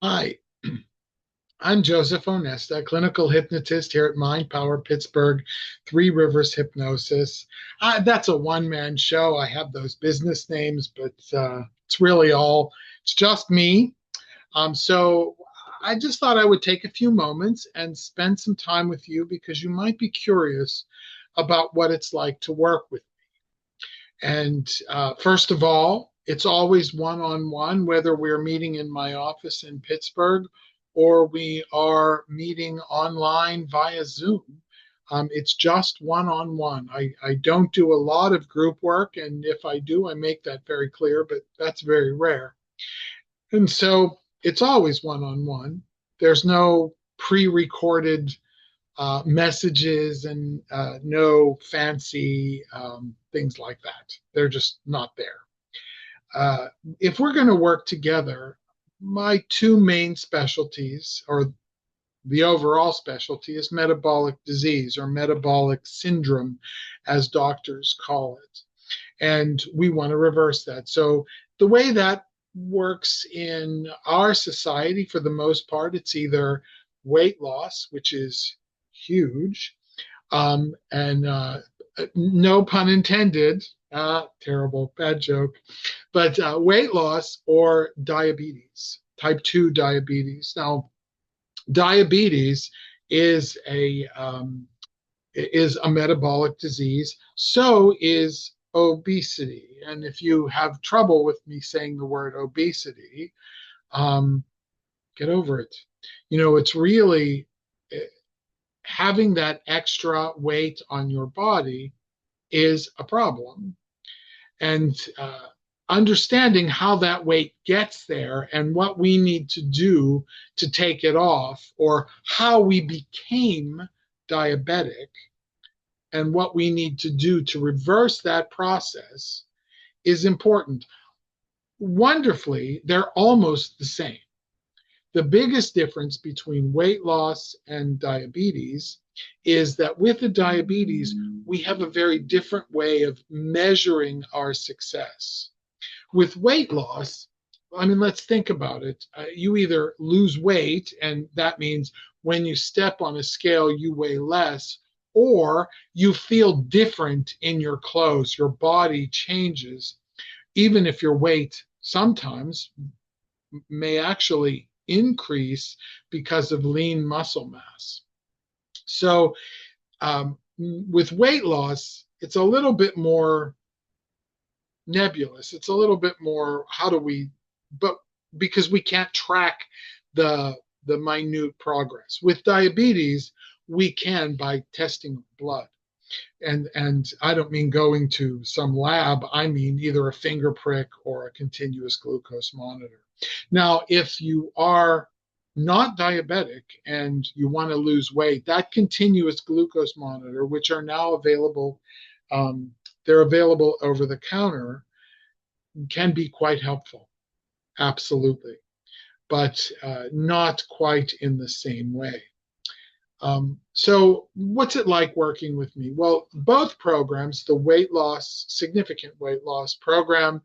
Hi, I'm Joseph Onesta, clinical hypnotist here at Mindpower, Pittsburgh, Three Rivers Hypnosis. That's a one-man show. I have those business names, but it's really it's just me. So I just thought I would take a few moments and spend some time with you because you might be curious about what it's like to work with. And first of all, it's always one-on-one, whether we're meeting in my office in Pittsburgh or we are meeting online via Zoom. It's just one-on-one. I don't do a lot of group work, and if I do, I make that very clear, but that's very rare. And so it's always one-on-one. There's no pre-recorded messages and no fancy things like that. They're just not there. Uh, if we're going to work together, my two main specialties, or the overall specialty, is metabolic disease or metabolic syndrome, as doctors call it. And we want to reverse that. So the way that works in our society, for the most part, it's either weight loss, which is huge, and no pun intended. Terrible, bad joke. But weight loss or diabetes, type 2 diabetes. Now, diabetes is a metabolic disease. So is obesity. And if you have trouble with me saying the word obesity, um, get over it. It's really having that extra weight on your body is a problem. And understanding how that weight gets there and what we need to do to take it off, or how we became diabetic and what we need to do to reverse that process is important. Wonderfully, they're almost the same. The biggest difference between weight loss and diabetes is that with the diabetes, we have a very different way of measuring our success. With weight loss, I mean, let's think about it. You either lose weight, and that means when you step on a scale, you weigh less, or you feel different in your clothes. Your body changes, even if your weight sometimes may actually increase because of lean muscle mass. So, with weight loss, it's a little bit more nebulous. It's a little bit more, how do we, but because we can't track the minute progress. With diabetes, we can by testing blood. And I don't mean going to some lab, I mean either a finger prick or a continuous glucose monitor. Now, if you are not diabetic and you want to lose weight, that continuous glucose monitor, which are now available, they're available over the counter, can be quite helpful. Absolutely. But not quite in the same way. So what's it like working with me? Well, both programs, the weight loss, significant weight loss program,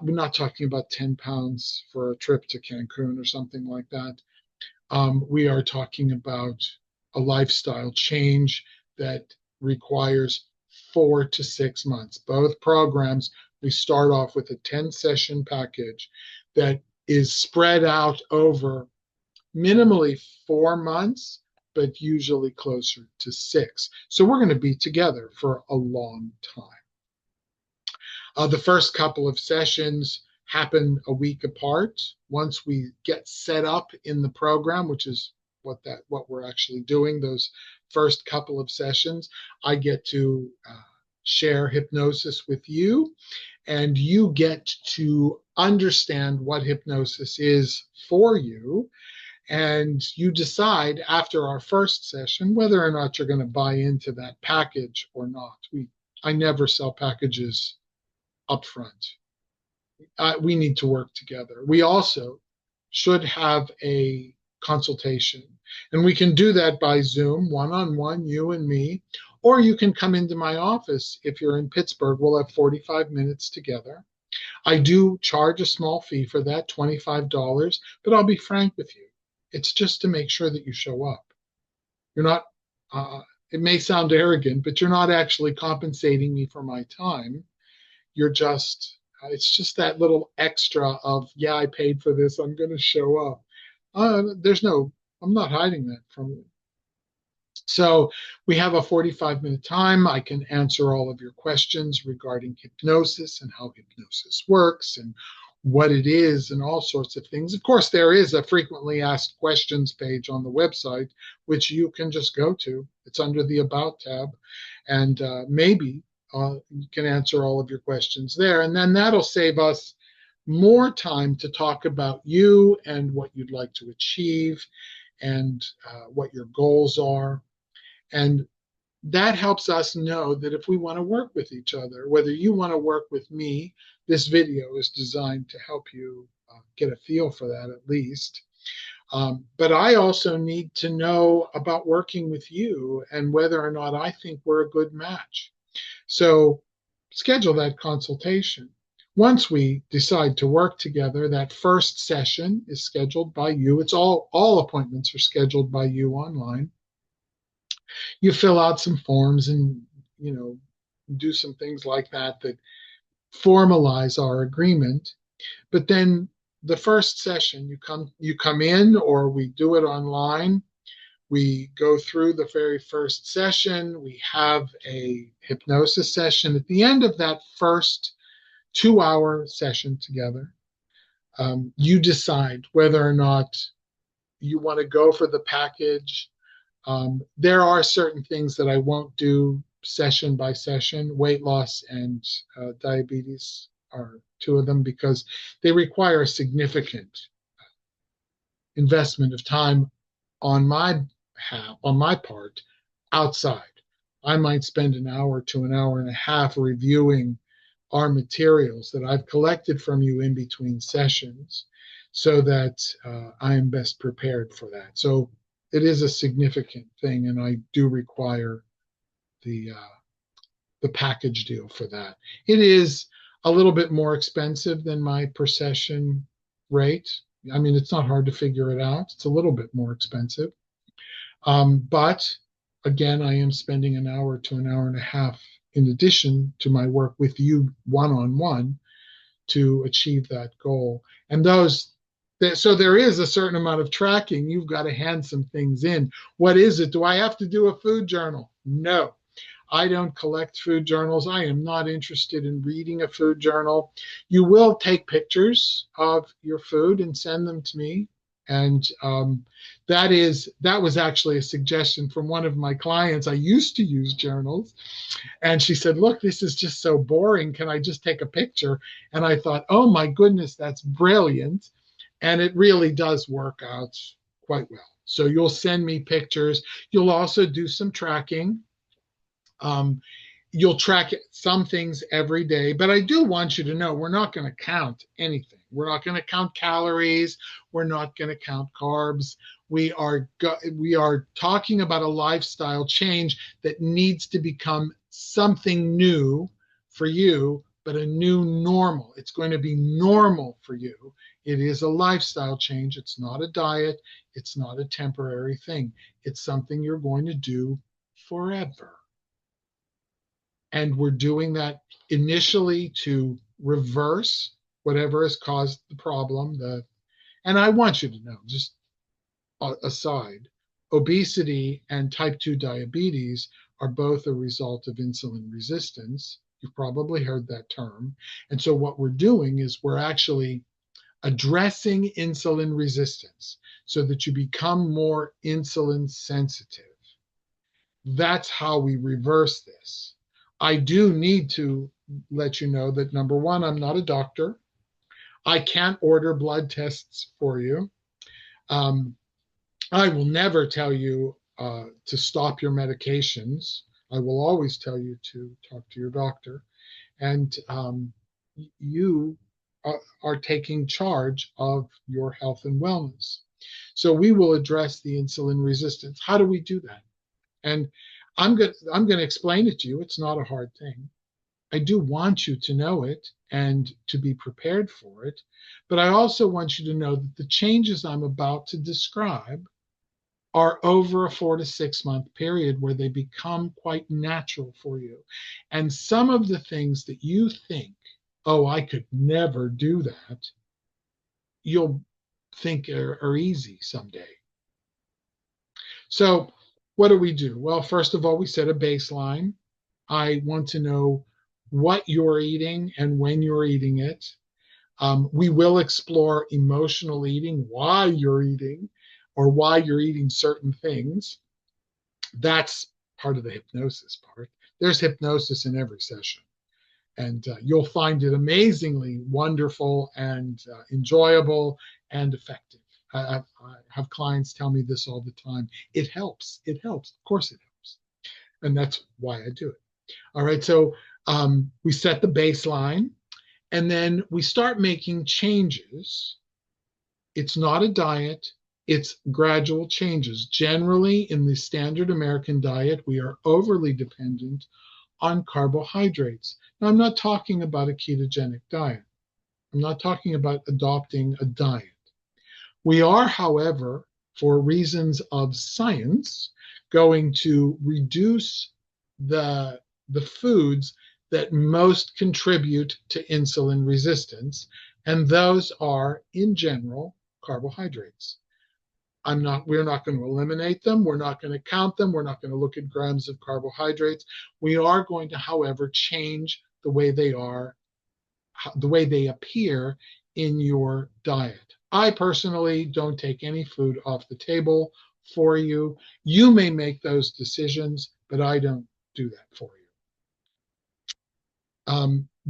we're not talking about 10 pounds for a trip to Cancun or something like that. We are talking about a lifestyle change that requires 4 to 6 months. Both programs, we start off with a 10-session package that is spread out over minimally 4 months, but usually closer to 6. So we're going to be together for a long time. The first couple of sessions happen a week apart. Once we get set up in the program, which is what we're actually doing, those first couple of sessions, I get to share hypnosis with you, and you get to understand what hypnosis is for you. And you decide after our first session whether or not you're going to buy into that package or not. I never sell packages upfront. We need to work together. We also should have a consultation, and we can do that by Zoom, one-on-one, you and me, or you can come into my office if you're in Pittsburgh. We'll have 45 minutes together, I do charge a small fee for that, $25, but I'll be frank with you. It's just to make sure that you show up. You're not, uh, it may sound arrogant, but you're not actually compensating me for my time. You're just, it's just that little extra of, yeah, I paid for this, I'm going to show up. There's no, I'm not hiding that from you. So we have a 45-minute time. I can answer all of your questions regarding hypnosis and how hypnosis works and what it is and all sorts of things. Of course, there is a frequently asked questions page on the website, which you can just go to. It's under the About tab. And maybe you can answer all of your questions there. And then that'll save us more time to talk about you and what you'd like to achieve and what your goals are. And that helps us know that if we want to work with each other, whether you want to work with me, this video is designed to help you get a feel for that at least. But I also need to know about working with you and whether or not I think we're a good match. So schedule that consultation. Once we decide to work together, that first session is scheduled by you. It's all appointments are scheduled by you online. You fill out some forms and do some things like that that formalize our agreement. But then the first session, you come in, or we do it online. We go through the very first session. We have a hypnosis session at the end of that first 2-hour session together. You decide whether or not you want to go for the package. There are certain things that I won't do session by session. Weight loss and diabetes are two of them because they require a significant investment of time on my part outside. I might spend an hour to an hour and a half reviewing our materials that I've collected from you in between sessions so that I am best prepared for that. So it is a significant thing, and I do require the package deal for that. It is a little bit more expensive than my per session rate. I mean, it's not hard to figure it out. It's a little bit more expensive. But again, I am spending an hour to an hour and a half in addition to my work with you one-on-one to achieve that goal. And so there is a certain amount of tracking. You've got to hand some things in. What is it? Do I have to do a food journal? No, I don't collect food journals. I am not interested in reading a food journal. You will take pictures of your food and send them to me. And that was actually a suggestion from one of my clients. I used to use journals, and she said, "Look, this is just so boring. Can I just take a picture?" And I thought, "Oh my goodness, that's brilliant." And it really does work out quite well. So you'll send me pictures. You'll also do some tracking. You'll track some things every day, but I do want you to know we're not going to count anything. We're not going to count calories. We're not going to count carbs. We are talking about a lifestyle change that needs to become something new for you, but a new normal. It's going to be normal for you. It is a lifestyle change. It's not a diet. It's not a temporary thing. It's something you're going to do forever. And we're doing that initially to reverse whatever has caused the problem. And I want you to know, just aside, obesity and type 2 diabetes are both a result of insulin resistance. You've probably heard that term. And so what we're doing is we're actually addressing insulin resistance so that you become more insulin sensitive. That's how we reverse this. I do need to let you know that, number one, I'm not a doctor. I can't order blood tests for you. I will never tell you to stop your medications. I will always tell you to talk to your doctor. And you are taking charge of your health and wellness. So we will address the insulin resistance. How do we do that? And I'm going to explain it to you. It's not a hard thing. I do want you to know it and to be prepared for it, but I also want you to know that the changes I'm about to describe are over a 4 to 6 month period where they become quite natural for you. And some of the things that you think, oh, I could never do that, you'll think are easy someday. So, what do we do? Well, first of all, we set a baseline. I want to know what you're eating and when you're eating it. We will explore emotional eating, why you're eating, or why you're eating certain things. That's part of the hypnosis part. There's hypnosis in every session, and you'll find it amazingly wonderful and enjoyable and effective. I have clients tell me this all the time. It helps. It helps. Of course, it helps, and that's why I do it. All right. So we set the baseline, and then we start making changes. It's not a diet, it's gradual changes. Generally, in the standard American diet, we are overly dependent on carbohydrates. Now, I'm not talking about a ketogenic diet. I'm not talking about adopting a diet. We are, however, for reasons of science, going to reduce the foods that most contribute to insulin resistance, and those are, in general, carbohydrates. We're not going to eliminate them. We're not going to count them. We're not going to look at grams of carbohydrates. We are going to, however, change the way they are, the way they appear in your diet. I personally don't take any food off the table for you. You may make those decisions, but I don't do that for you.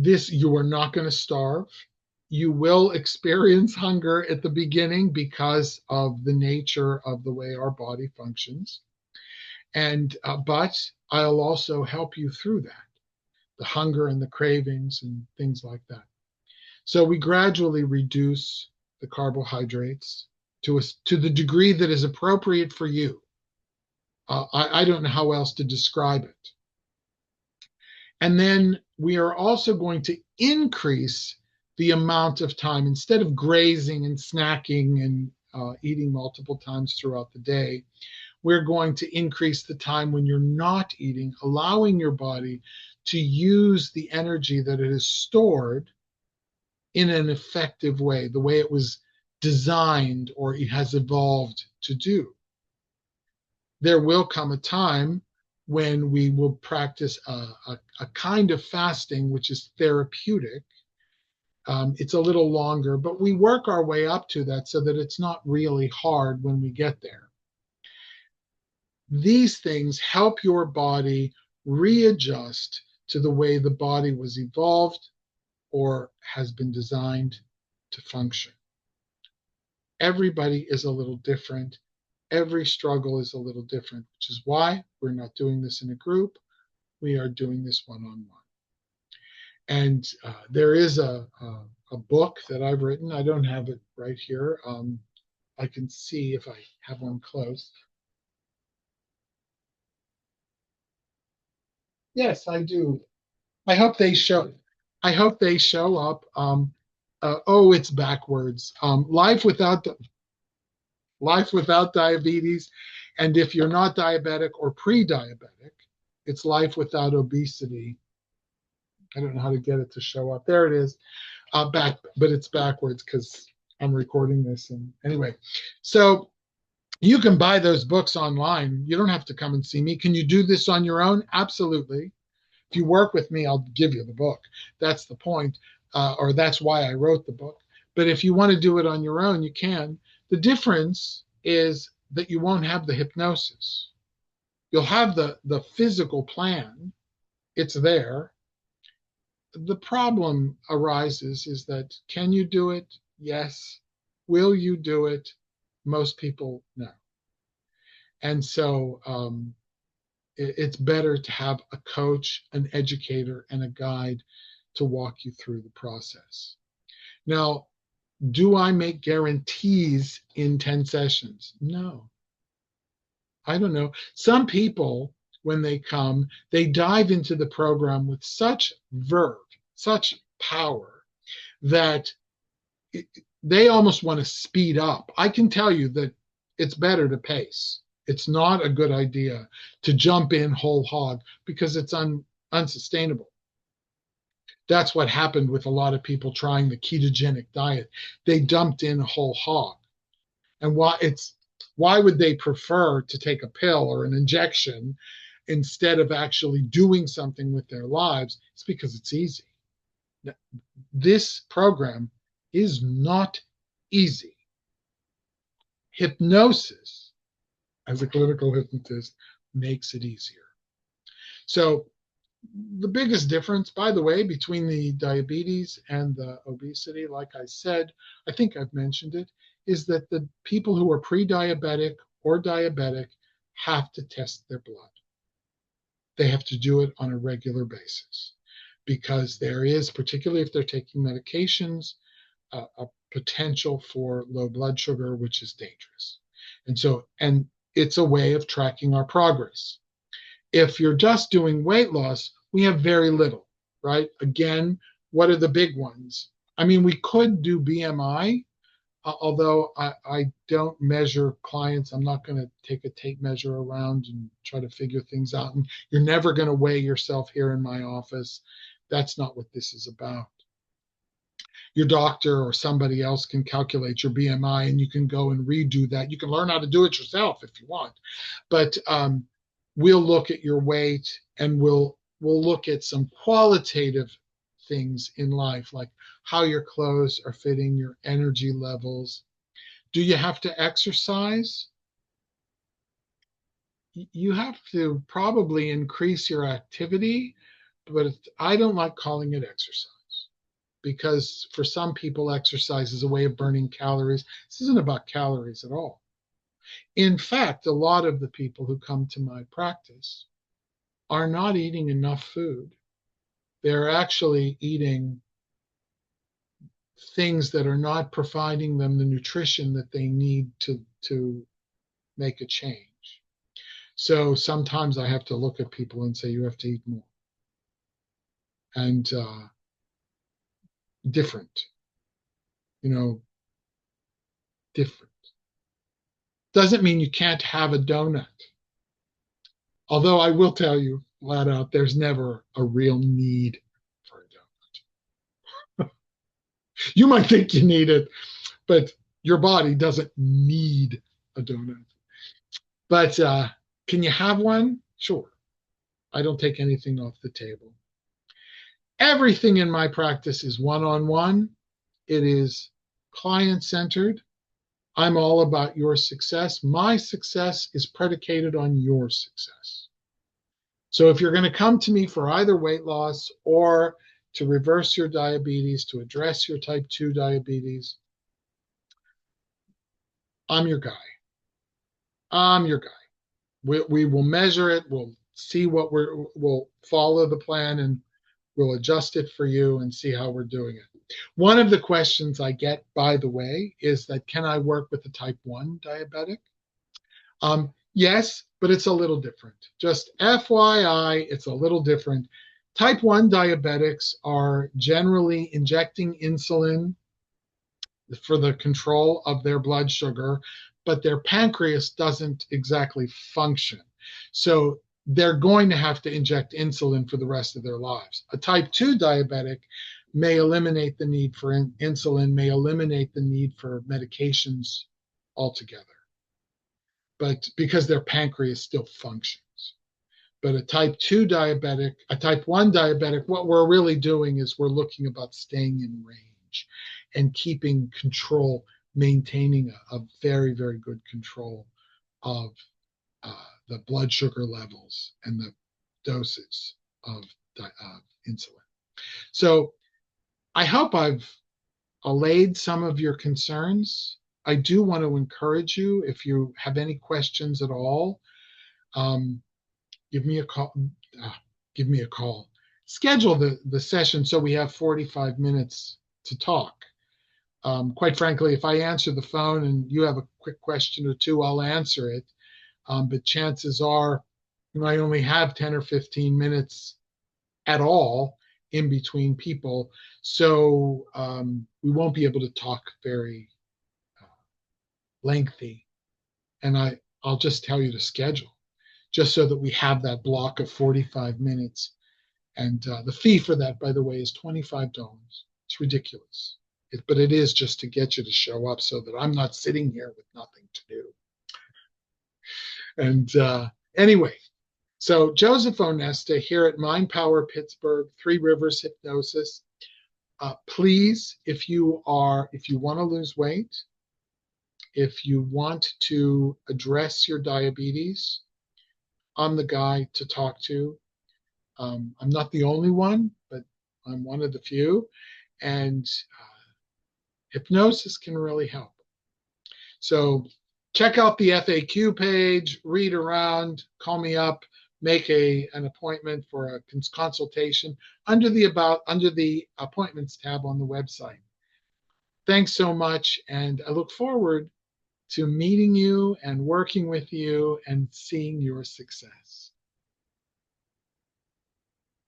You are not going to starve. You will experience hunger at the beginning because of the nature of the way our body functions. But I'll also help you through that, the hunger and the cravings and things like that. So we gradually reduce the carbohydrates to the degree that is appropriate for you. I don't know how else to describe it. And then we are also going to increase the amount of time. Instead of grazing and snacking and eating multiple times throughout the day, we're going to increase the time when you're not eating, allowing your body to use the energy that it has stored in an effective way, the way it was designed or it has evolved to do. There will come a time when we will practice a kind of fasting which is therapeutic. It's a little longer, but we work our way up to that so that it's not really hard when we get there. These things help your body readjust to the way the body was evolved or has been designed to function. Everybody is a little different. Every struggle is a little different, which is why we're not doing this in a group. We are doing this one-on-one. And there is a book that I've written. I don't have it right here. I can see if I have one close. Yes, I do. I hope they show. I hope they show up. Oh, it's backwards. Life without diabetes, and if you're not diabetic or pre-diabetic, it's life without obesity. I don't know how to get it to show up. There it is, but it's backwards because I'm recording this. And anyway, so you can buy those books online. You don't have to come and see me. Can you do this on your own? Absolutely. If you work with me, I'll give you the book. That's the point, or that's why I wrote the book. But if you want to do it on your own, you can. The difference is that you won't have the hypnosis. You'll have the physical plan. It's there. The problem arises is that, can you do it? Yes. Will you do it? Most people, no. And so it's better to have a coach, an educator, and a guide to walk you through the process. Now, do I make guarantees in 10 sessions? No. I don't know. Some people when they come. They dive into the program with such verve, such power that it, they almost want to speed up. I can tell you that it's better to pace. It's not a good idea to jump in whole hog because it's unsustainable. That's what happened with a lot of people trying the ketogenic diet. They dumped in a whole hog. And why would they prefer to take a pill or an injection instead of actually doing something with their lives? It's because it's easy. This program is not easy. Hypnosis, as a clinical hypnotist, makes it easier. So the biggest difference, by the way, between the diabetes and the obesity, like I said, I think I've mentioned it, is that the people who are pre-diabetic or diabetic have to test their blood. They have to do it on a regular basis because there is, particularly if they're taking medications, a potential for low blood sugar, which is dangerous. And it's a way of tracking our progress. If you're just doing weight loss, we have very little, right? Again, what are the big ones? I mean, we could do BMI, although I don't measure clients. I'm not going to take a tape measure around and try to figure things out. And you're never going to weigh yourself here in my office. That's not what this is about. Your doctor or somebody else can calculate your BMI and you can go and redo that. You can learn how to do it yourself if you want. But we'll look at your weight and we'll look at some qualitative things in life, like how your clothes are fitting, your energy levels. Do you have to exercise? You have to probably increase your activity, but I don't like calling it exercise because for some people, exercise is a way of burning calories. This isn't about calories at all. In fact, a lot of the people who come to my practice are not eating enough food. They're actually eating things that are not providing them the nutrition that they need to make a change. So sometimes I have to look at people and say, you have to eat more. And different, different. Doesn't mean you can't have a donut. Although I will tell you flat out, there's never a real need for a donut. You might think you need it, but your body doesn't need a donut. But can you have one? Sure. I don't take anything off the table. Everything in my practice is one-on-one. It is client-centered. I'm all about your success. My success is predicated on your success. So if you're going to come to me for either weight loss or to reverse your diabetes, to address your type 2 diabetes, I'm your guy. I'm your guy. We will measure it. We'll see we'll follow the plan and we'll adjust it for you and see how we're doing it. One of the questions I get, by the way, is that can I work with a type 1 diabetic? Yes, but it's a little different. Just FYI, it's a little different. Type 1 diabetics are generally injecting insulin for the control of their blood sugar, but their pancreas doesn't exactly function. So they're going to have to inject insulin for the rest of their lives. A type 2 diabetic may eliminate the need for insulin, may eliminate the need for medications altogether, but because their pancreas still functions. But a type 2 diabetic, a type 1 diabetic, what we're really doing is we're looking about staying in range and keeping control, maintaining a very, very good control of the blood sugar levels and the doses of insulin. So I hope I've allayed some of your concerns. I do want to encourage you, if you have any questions at all, give me a call. Give me a call. Schedule the session so we have 45 minutes to talk. Quite frankly, if I answer the phone and you have a quick question or two, I'll answer it. But chances are You might only have 10 or 15 minutes at all in between people. So we won't be able to talk very lengthy. And I'll just tell you to schedule, just so that we have that block of 45 minutes. And the fee for that, by the way, is $25. It's ridiculous. But it is just to get you to show up so that I'm not sitting here with nothing to do. And anyway, so Joseph Onesta here at Mindpower Pittsburgh, Three Rivers Hypnosis. Please, if you want to lose weight, if you want to address your diabetes, I'm the guy to talk to. I'm not the only one, but I'm one of the few. And hypnosis can really help. So check out the FAQ page, read around, call me up, make an appointment for a consultation under the appointments tab on the website. Thanks so much, and I look forward to meeting you and working with you and seeing your success.